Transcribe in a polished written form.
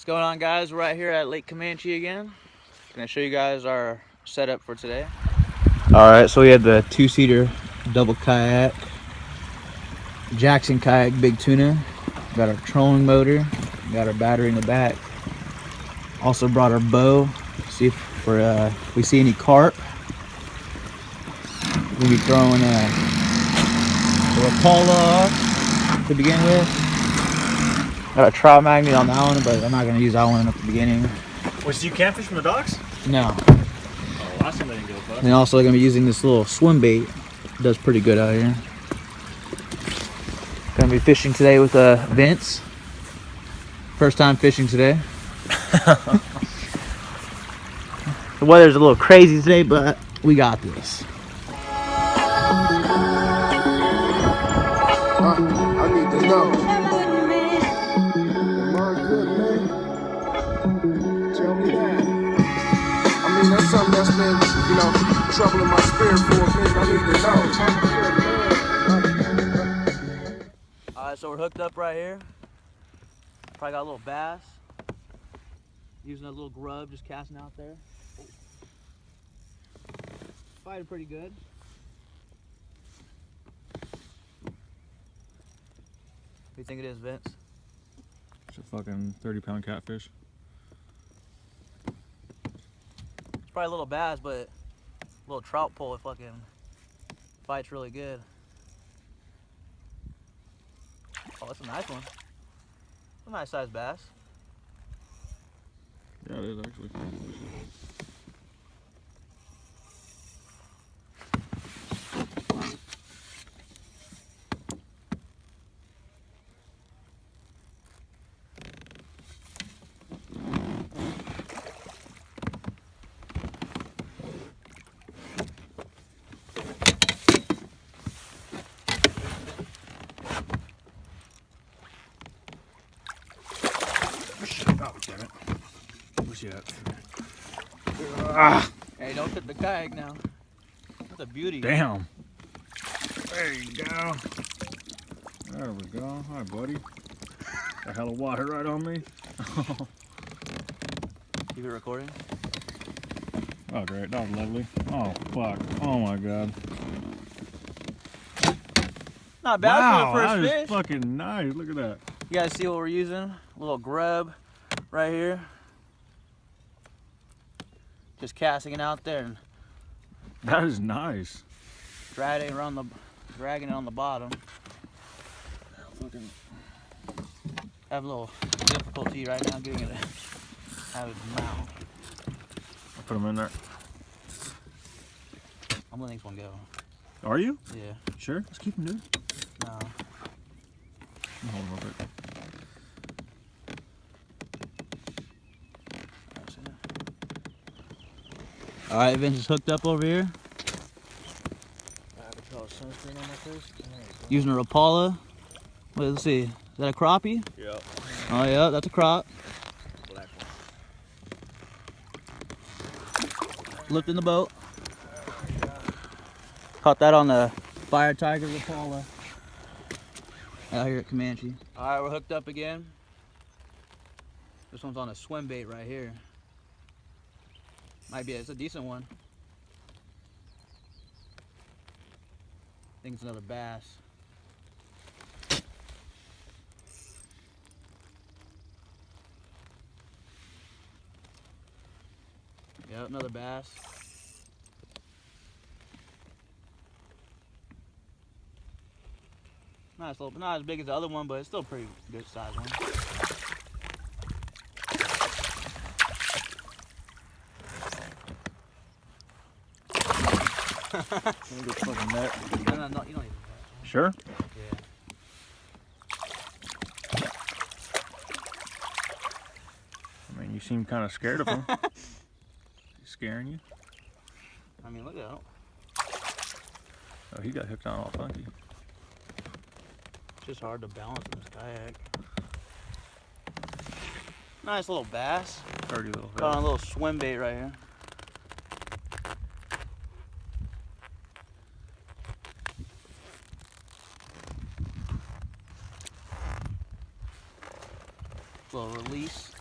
What's going on, guys? We're right here at Lake Camanche again. Gonna show you guys our setup for today. Alright, so we have the two-seater double kayak, Jackson kayak big tuna. Got our trolling motor, got our battery in the back. Also brought our bow, see if we see any carp. We'll be throwing a Rapala to begin with. Got a trout magnet on that one, but I'm not going to use that one at the beginning. Wait, so you can't fish from the docks? No. Oh, last time I didn't go with us. And also going to be using this little swim bait. It does pretty good out here. Going to be fishing today with Vince. First time fishing today. The weather's a little crazy today, but we got this. I need to know. Am I good, man? Tell me that. I mean, that's something that's been, troubling my spirit for a minute. I need to know. Alright, so we're hooked up right here. Probably got a little bass. Using a little grub, just casting out there. Fighting pretty good. What do you think it is, Vince? It's a fucking 30-pound catfish. It's probably a little bass, but a little trout pole, it fucking fights really good. Oh, that's a nice one. It's a nice sized bass. Yeah, it is actually. Oh, damn it. Where's you at? Ah! Hey, don't tip the kayak now. That's a beauty. Damn. There you go. There we go. Hi, buddy. A hell of water right on me. Keep it recording. Oh, great. That was lovely. Oh, fuck. Oh, my God. Not bad Wow, for the that first is fish. fucking nice. Look at that. You guys see what we're using? A little grub right here. Just casting it out there and That is nice. dragging it on the bottom. Fucking. I have a little difficulty right now getting it out of his mouth. I'll put them in there. I'm letting this one go. Are you? Yeah. Sure. Let's keep them, dude. No. Hold them over it. All right, Vince is hooked up over here. Using a Rapala. Wait, let's see. Is that a crappie? Yeah. Oh yeah, that's a crop. Black one. Lifting the boat. Caught that on the Fire Tiger Rapala. Out here at Camanche. All right, we're hooked up again. This one's on a swim bait right here. Might be, it's a decent one. I think it's another bass. Yep, another bass. Nice little, not as big as the other one, but it's still a pretty good size one. Fucking net. No, you don't even. Sure? Yeah. I mean, you seem kind of scared of him. He's scaring you? I mean, look at him. Oh, he got hooked on all funky. It's just hard to balance in this kayak. Nice little bass. Dirty little Caught on a head. little swim bait right here. Little release.